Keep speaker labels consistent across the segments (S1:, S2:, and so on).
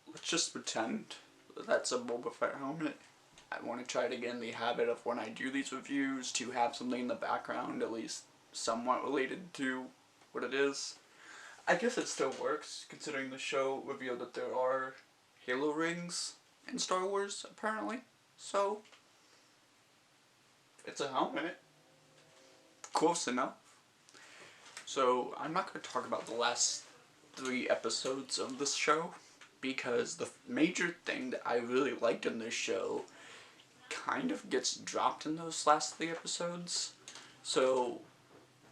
S1: Let's just pretend that's a Boba Fett helmet. I want to try to get in the habit of when I do these reviews to have something in the background at least somewhat related to what it is. I guess it still works, considering the show revealed that there are Halo rings in Star Wars, apparently. So, it's a helmet. Close enough. So, I'm not going to talk about the last 3 episodes of this show, because the major thing that I really liked in this show kind of gets dropped in those last 3 episodes. So,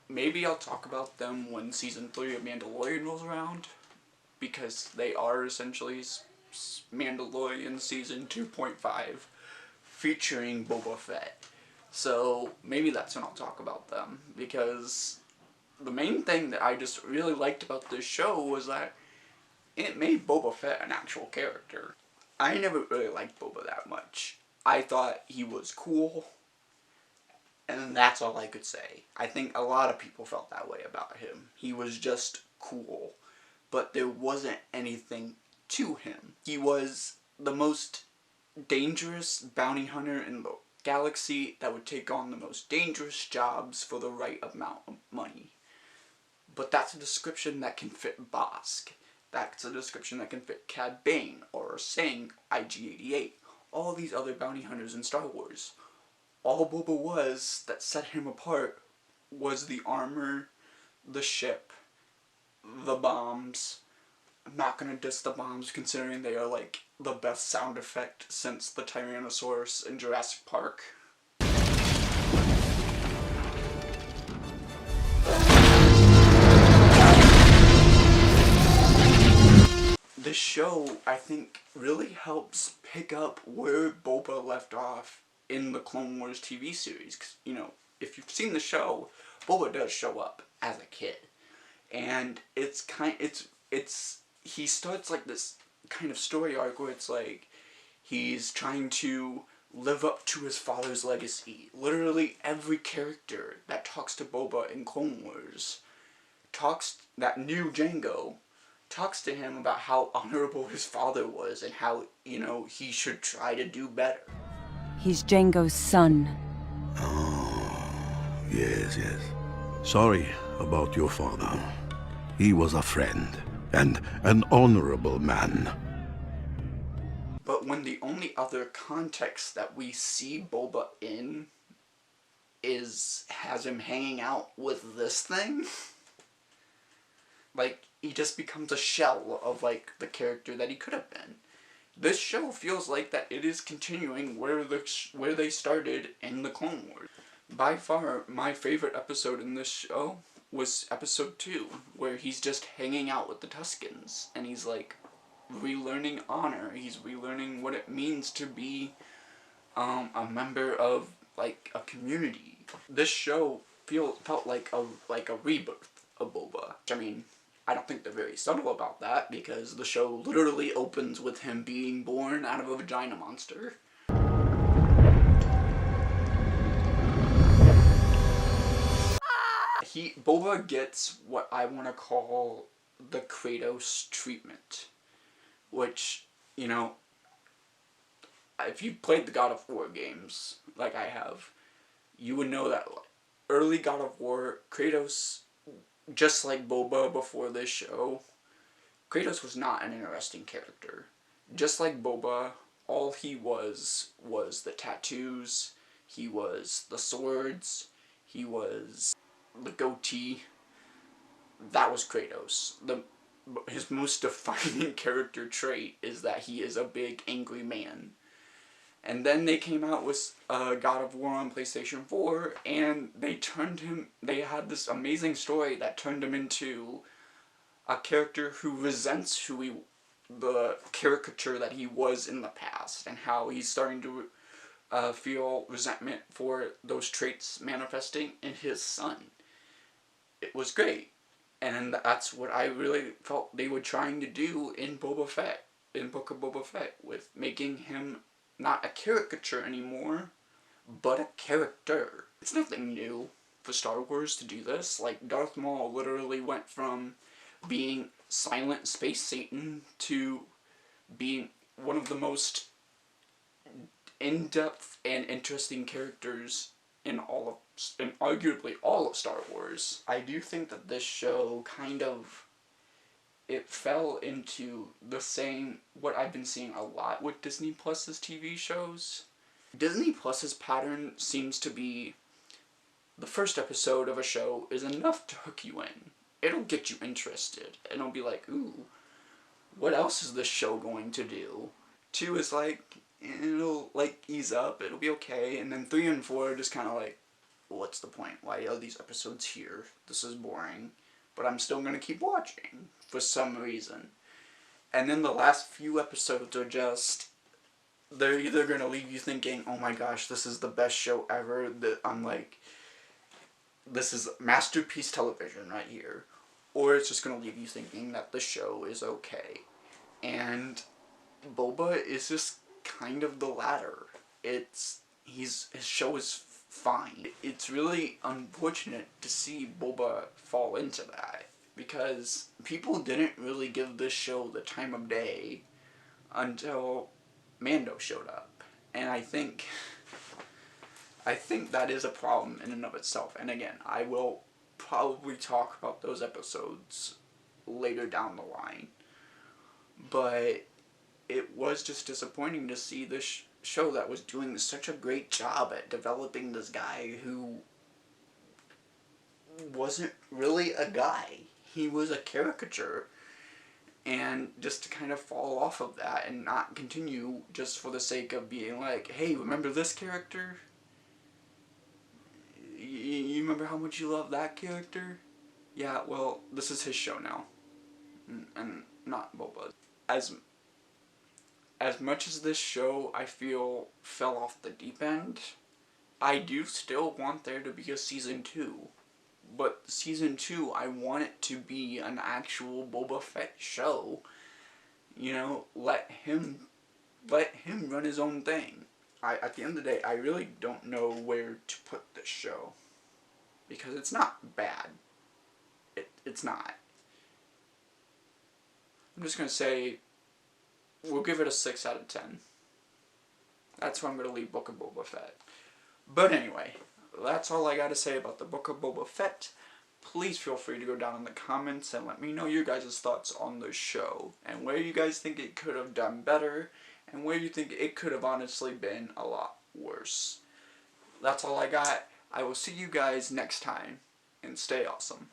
S1: maybe I'll talk about them when Season 3 of Mandalorian rolls around, because they are essentially Mandalorian Season 2.5 featuring Boba Fett. So, maybe that's when I'll talk about them, because the main thing that I just really liked about this show was that it made Boba Fett an actual character. I never really liked Boba that much. I thought he was cool, and that's all I could say. I think a lot of people felt that way about him. He was just cool, but there wasn't anything to him. He was the most dangerous bounty hunter in the galaxy that would take on the most dangerous jobs for the right amount of money. But that's a description that can fit Bosk. That's a description that can fit Cad Bane or Singh, IG-88, all these other bounty hunters in Star Wars. All Boba was that set him apart was the armor, the ship, the bombs. I'm not gonna diss the bombs considering they are like the best sound effect since the Tyrannosaurus in Jurassic Park. This show, I think, really helps pick up where Boba left off in the Clone Wars TV series. 'Cause, you know, if you've seen the show, Boba does show up as a kid. And he starts like this kind of story arc where it's like, he's trying to live up to his father's legacy. Literally every character that talks to Boba in Clone Wars, that new Jango, talks to him about how honorable his father was and how, you know, he should try to do better.
S2: He's Jango's son.
S3: Oh, yes. Sorry about your father. He was a friend, and an honorable man.
S1: But when the only other context that we see Boba in has him hanging out with this thing, like, he just becomes a shell of, like, the character that he could have been. This show feels like that it is continuing where they started in the Clone Wars. By far, my favorite episode in this show was episode 2, where he's just hanging out with the Tuskens, and he's, like, relearning honor. He's relearning what it means to be a member of, like, a community. This show felt like a rebirth of Boba. I mean, I don't think they're very subtle about that, because the show literally opens with him being born out of a vagina monster. Boba gets what I want to call the Kratos treatment, which, you know, if you've played the God of War games, like I have, you would know that early God of War, Kratos, just like Boba before this show, Kratos was not an interesting character. Just like Boba, all he was the tattoos, he was the swords, he was the goatee. That was Kratos. His most defining character trait is that he is a big, angry man. And then they came out with God of War on PlayStation 4, and they had this amazing story that turned him into a character who resents the caricature that he was in the past, and how he's starting to feel resentment for those traits manifesting in his son. It was great. And that's what I really felt they were trying to do in Boba Fett, in Book of Boba Fett, with making him not a caricature anymore, but a character. It's nothing new for Star Wars to do this. Like, Darth Maul literally went from being silent space Satan to being one of the most in-depth and interesting characters in arguably all of Star Wars. I do think that this show kind of, it fell into the same, what I've been seeing a lot with Disney Plus's TV shows. Disney Plus's pattern seems to be, the first episode of a show is enough to hook you in. It'll get you interested, and it'll be like, ooh, what else is this show going to do? 2 is like, it'll like ease up, it'll be okay, and then 3 and 4 are just kind of like, what's the point? Why are these episodes here? This is boring. But I'm still going to keep watching, for some reason. And then the last few episodes are just, they're either going to leave you thinking, oh my gosh, this is the best show ever, that I'm like, this is masterpiece television right here. Or it's just going to leave you thinking that the show is okay. And Boba is just kind of the latter. His show is fine. It's really unfortunate to see Boba fall into that, because people didn't really give this show the time of day until Mando showed up. And I think that is a problem in and of itself. And again, I will probably talk about those episodes later down the line. But it was just disappointing to see this show that was doing such a great job at developing this guy who wasn't really a guy. He was a caricature. And just to kind of fall off of that and not continue just for the sake of being like, hey, remember this character? You remember how much you love that character? Yeah, well, this is his show now. And not Boba. As much as this show, I feel, fell off the deep end, I do still want there to be a season 2. But season 2, I want it to be an actual Boba Fett show. You know, let him run his own thing. At the end of the day, I really don't know where to put this show. Because it's not bad. It's not. I'm just going to say, we'll give it a 6 out of 10. That's where I'm going to leave Book of Boba Fett. But anyway, that's all I got to say about the Book of Boba Fett. Please feel free to go down in the comments and let me know your guys' thoughts on the show. And where you guys think it could have done better. And where you think it could have honestly been a lot worse. That's all I got. I will see you guys next time. And stay awesome.